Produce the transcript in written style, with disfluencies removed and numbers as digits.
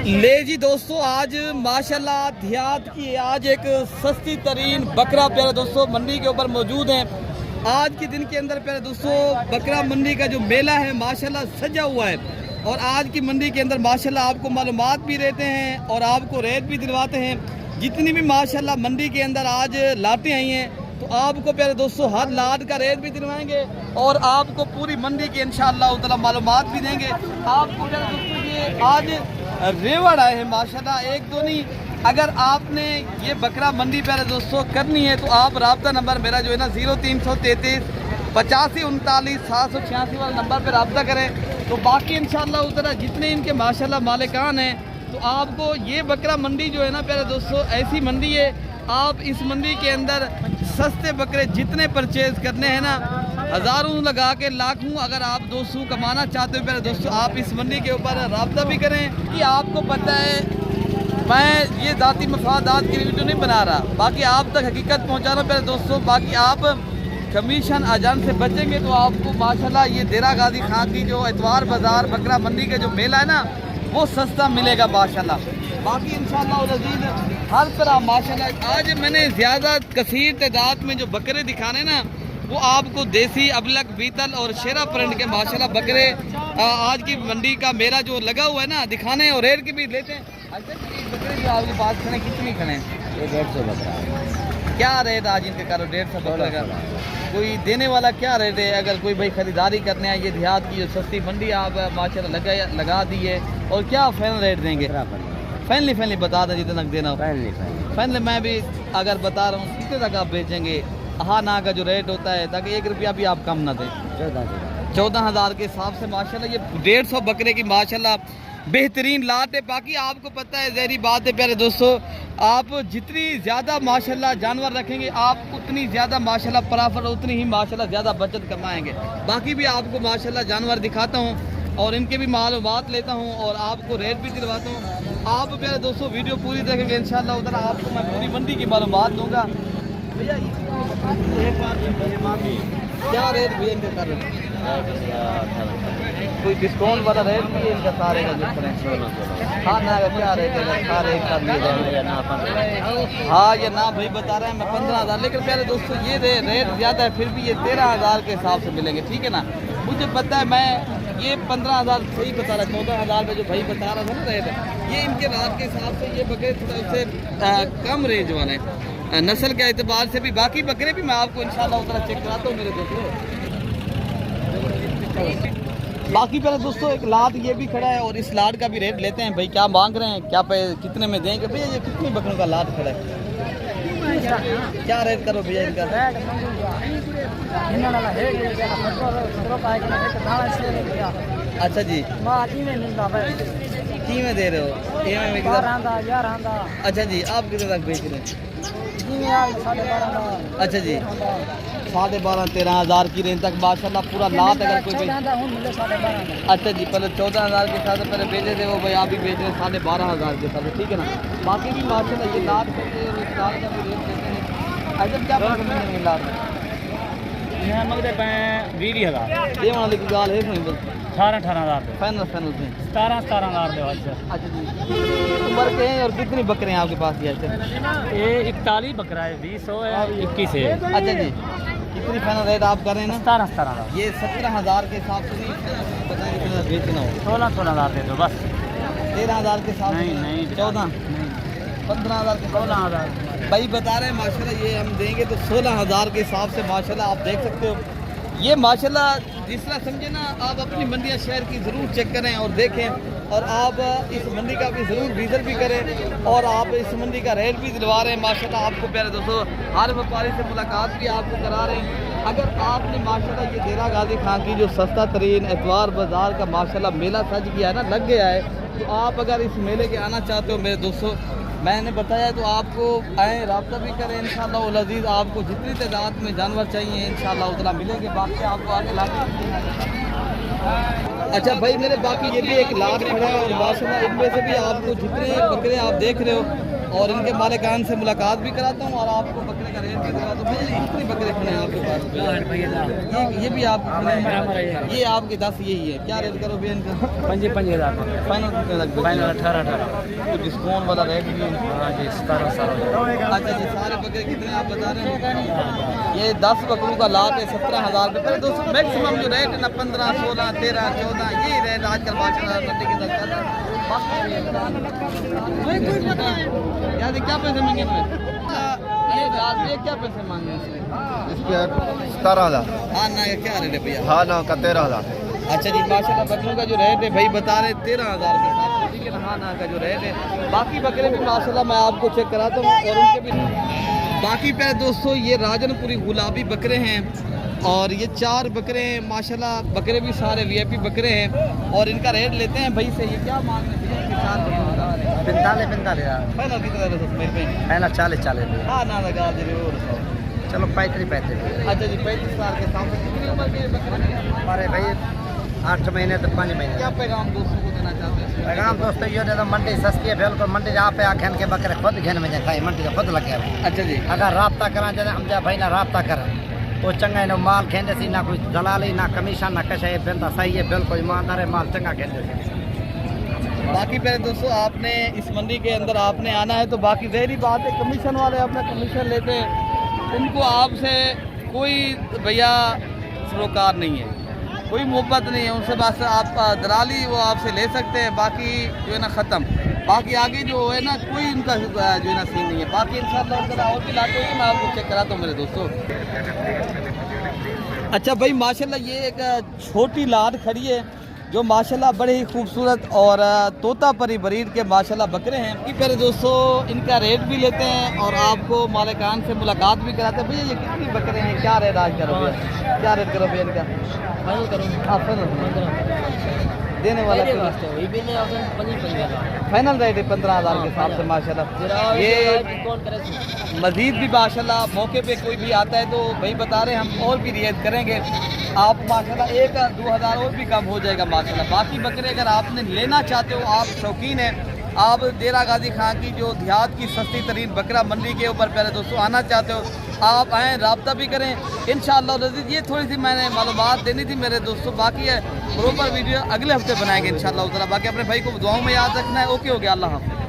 ले जी दोस्तों, आज माशाल्लाह देहात की आज एक सस्ती तरीन बकरा प्यारे दोस्तों मंडी के ऊपर मौजूद हैं। आज के दिन के अंदर प्यारे दोस्तों बकरा मंडी का जो मेला है माशाल्लाह सजा हुआ है। और आज की मंडी के अंदर माशाल्लाह आपको मालूमात भी रहते हैं और आपको रेट भी दिलवाते हैं। जितनी भी माशाल्लाह मंडी के अंदर आज लाटें आई हैं तो आपको प्यारे दोस्तों हर लाट का रेट भी दिलवाएंगे और आपको पूरी मंडी की इंशाअल्लाह ताला मालूमात भी देंगे। आपको प्यारे दोस्तों ये आज रेवड़ आए हैं माशाल्लाह, एक दो नहीं। अगर आपने ये बकरा मंडी प्यारे दोस्तों करनी है तो आप राब्ता नंबर मेरा जो है ना 0333 85 39 786 वाले नंबर पर राब्ता करें। तो बाकी इंशाअल्लाह उतना जितने इनके माशाल्लाह मालिकान हैं तो आपको ये बकरा मंडी जो है ना प्यारे दोस्तों ऐसी मंडी है, आप इस मंडी के अंदर सस्ते बकरे जितने परचेज करने हैं ना हज़ारों लगा के लाखों अगर आप 200 कमाना चाहते हो प्यारे दोस्तों आप इस मंडी के ऊपर राब्ता भी करें। कि आपको पता है मैं ये ज़ाती मफादात की वीडियो नहीं बना रहा, बाकी आप तक हकीकत पहुँचा रहा प्यारे दोस्तों। बाकी आप कमीशन अजान से बचेंगे तो आपको माशाल्लाह ये देरा गाजी खां की जो इतवार बाज़ार बकरा मंडी का जो मेला है ना वो सस्ता मिलेगा माशाल्लाह। बाकी इंशाअल्लाह हर तरह माशाल्लाह आज मैंने ज़्यादा कसीर तादाद में जो बकरे दिखाने ना वो आपको देसी अबलक बीतल और शेरा प्रिंट के माशाल्लाह बकरे आज की मंडी का मेला जो लगा हुआ है ना दिखाने और रेट की भी लेते हैं। अच्छा बकरे जो आपके पास खड़े कितनी खड़े हैं? 150 बकरा। क्या रेट आज इनके करो? 150 बकरे का। कोई देने वाला क्या रेट है? अगर कोई भाई खरीदारी करने आए ये देहात की जो सस्ती मंडी आप माशाल्लाह लगा दी है और क्या फाइनल रेट देंगे? फाइनली बता दें जितना देना। फाइनली मैं भी अगर बता रहा हूँ कितने तक आप बेचेंगे? हाँ ना का जो रेट होता है ताकि 1 रुपया भी आप कम ना दें। 14,000 के हिसाब से माशाल्लाह ये 150 बकरे की माशाल्लाह बेहतरीन लाट है। बाकी आपको पता है जहरी बात है प्यारे दोस्तों, आप जितनी ज़्यादा माशाल्लाह जानवर रखेंगे आप उतनी ज़्यादा माशाल्लाह प्रॉफिट उतनी ही माशाल्लाह ज़्यादा बचत कमाएंगे। बाकी भी आपको माशाल्लाह जानवर दिखाता हूँ और इनके भी मालूमात लेता हूँ और आपको रेट भी दिलवाता हूँ। आप प्यारे दोस्तों वीडियो पूरी देखेंगे इंशाअल्लाह उधर आपको मैं पूरी मंडी की मालूमात दूँगा। भैया क्या रेट भी इनके कर रहे हैं? कोई डिस्काउंट वाला रेट भी है इनका सारे का जो करें? हाँ ना क्या रेट है सारे का दिए? हाँ ये ना भाई बता रहे हैं मैं 15,000, लेकिन प्यारे दोस्तों ये रेट ज़्यादा है फिर भी ये 13,000 के हिसाब से मिलेंगे, ठीक है ना। मुझे पता है मैं ये 15,000 सही बता रहा, 14,000 में जो भाई बता रहा था ना रेट ये इनके रात के हिसाब से ये बकरे थोड़ा उससे कम रेंज वाले नस्ल के एतबार से भी। बाकी बकरे भी मैं आपको इंशाल्लाह उतना चेक कराता हूँ मेरे दोस्तों। बाकी पहले दोस्तों एक लाट ये भी खड़ा है और इस लाट का भी रेट लेते हैं। भाई क्या मांग रहे हैं, क्या कितने में देंगे? भैया ये कितनी बकरों का लाट खड़ा है? क्या रेट करो भैया इनका? अच्छा जी की में दे रहे हो? अच्छा जी आप कितने तक बेच रहे हैं? अच्छा जी 12,500 13,000 की रेंज तक माशाल्लाह पूरा लाट अगर कोई। अच्छा जी पहले 14,000 के साथ पहले बेचे थे वो भाई आप भी बेच रहे हैं 12,500 के साथ, ठीक है ना। बाकी भी माशाल्लाह ये लाट का भी रेट देते हैं। अच्छा क्या लाट मंगते 20,000 ये वाली की गाल है 18,000 फाइनल 17,000 अच्छा जी उम्र के हैं और कितनी बकरे हैं आपके पास? ये 41 बकरा है, 20 है, 21 है। अच्छा जी कितनी फाइनल रेट आप कर रहे हैं ना? 17,000 ये 17,000 के हिसाब से नहीं बताएं कितना बेचना हो? 16,000 दे दो बस। 13,000 के हिसाब से? नहीं 14 15,000 के 16,000 भाई बता रहे हैं माशाल्लाह ये हम देंगे तो 16,000 के हिसाब से माशाल्लाह आप देख सकते हो। ये माशाल्लाह जिस तरह समझे ना आप अपनी मंडिया शहर की ज़रूर चेक करें और देखें और आप इस मंडी का भी ज़रूर विज़िट भी करें और आप इस मंडी का रेट भी दिलवा रहे हैं माशाल्लाह। आपको प्यारे दोस्तों हर व्यापारी से मुलाकात भी आपको करा रहे हैं। अगर आपने माशाल्लाह ये देरा गाजी खां की जो सस्ता तरीन एतवार बाज़ार का माशाल्लाह मेला सज गया है ना लग गया है, तो आप अगर इस मेले के आना चाहते हो मेरे दोस्तों मैंने बताया तो आपको आए रब्ता भी करें इंशाअल्लाह उल अज़ीज़। आपको जितनी तादाद में जानवर चाहिए इंशाअल्लाह उतना मिलेंगे। बाकी आपको आगे लाके। अच्छा भाई मेरे बाकी ये भी एक लाट खड़ा है और माशाल्लाह इनमें से भी आपको जितने बकरे आप देख रहे हो और इनके मालिकान से मुलाकात भी कराता हूँ और आपको बकरे का रेट भी दिखाता हूँ। भैया कितने बकरे खड़े हैं आपके पास? ये भी आप ये आपके 10 यही है, क्या रेट करो भैया इनका? 5,000 फाइनल कितने तक? फाइनल 18,000। तो डिस्काउंट वाला रेट भी है। हाँ जी 17,000। अच्छा जी, सारे बकरे कितने आप बता रहे हैं? ये 10 बकरों का लाभ है 17,000 रुपये। दोस्तों मैक्सिमम जो रेट है ना 15, 16, 13, 14 यही रेट आजकल माशाल्लाह मंडी के अंदर चल रहा है। यार क्या पैसे मांगे इनमें? ये क्या पैसे मांगे इसमें? इसके 17,000। हाँ ना क्या रेट है भैया? हाँ ना का 13,000। अच्छा जी, माशाल्लाह बकरों का जो रेट है भाई बता रहे 13,000 के साथ, ठीक है ना? हाँ ना का जो रेट है। बाकी बकरे भी माशाल्लाह मैं आपको चेक कराता हूँ और उनके भी बाकी प्यारे दोस्तों ये राजनपुरी गुलाबी बकरे हैं और ये 4 बकरे हैं माशाल्लाह। बकरे भी सारे वीआईपी बकरे हैं और इनका रेट लेते हैं भाई से। ये क्या मांग रहे हैं? 4 बकरों का 45,000। पहला कितना है मेरे पे? पहला 40,000। हाँ ना लगा दे रहे हो। चलो 35,000। अच्छा जी, 35 साल के सामने कितनी उम्र के बकरे हैं? हमारे भाई 8 महीने तो 5 महीने। क्या पैगाम दोस्तों को देना चाहते हैं? पैगाम दोस्तों ये दे दो, मंडी सस्ती है बिल्कुल। मंडी जहाँ पे आखन के बकरे खुद घेन में जाए मंडी का खुद लगे। अच्छा जी, अगर राब्ता करा जाए हम जा भाई ना राब्ता करें तो चंगा है ना माल खेंदे सी, ना कोई दलाली ना कमीशन ना कशा। ये बंदा सही है बिल्कुल ईमानदार है, माल चंगा खेंदे सी। बाकी पहले दोस्तों आपने इस मंडी के अंदर आपने आना है तो बाकी जहरी बात है कमीशन वाले अपना कमीशन लेते हैं, उनको आपसे कोई भैया सरोकार नहीं है, कोई मोहब्बत नहीं है उनसे। बस आप दलाली वो आपसे ले सकते हैं, बाकी जो है ना ख़त्म। बाकी आगे जो है ना कोई उनका जो है ना सीन नहीं है। बाकी इंशाल्लाह और भी लाते हैं, मैं आपको चेक कराता हूँ मेरे दोस्तों। अच्छा भाई माशाल्लाह ये एक छोटी लाट खड़ी है जो माशाल्लाह बड़े ही खूबसूरत और तोता परी ब्रीड के माशाल्लाह बकरे हैं। कि पहले दोस्तों इनका रेट भी लेते हैं और आपको मालिकान से मुलाकात भी कराते हैं। भैया ये कितनी बकरे हैं, क्या रेट आज करो भैया? क्या रेट करो भैया इनका? फाइनल करो। हाँ फाइनल देने वाला फाइनल रेट है 15,000 के हिसाब से माशाल्लाह। ये मज़ीद भी माशाल्लाह मौके पे कोई भी आता है तो भाई बता रहे हैं हम और भी रियायत करेंगे। आप माशाल्लाह 1-2 हज़ार और भी कम हो जाएगा माशाल्लाह। बाकी बकरे अगर आपने लेना चाहते हो, आप शौकीन हैं, आप डेरा गाजी खां की जो देहात की सस्ती तरीन बकरा मंडी के ऊपर प्यारे दोस्तों आना चाहते हो, आप आएँ, रब्ता भी करें इंशाअल्लाह रज़ीज़। ये थोड़ी सी मैंने मालूमात देनी थी मेरे दोस्तों। बाकी है प्रॉपर वीडियो अगले हफ्ते बनाएंगे इंशाअल्लाह। बाकी अपने भाई को दुआओं में याद रखना है। ओके हो गया, अल्लाह हाफ़िज़।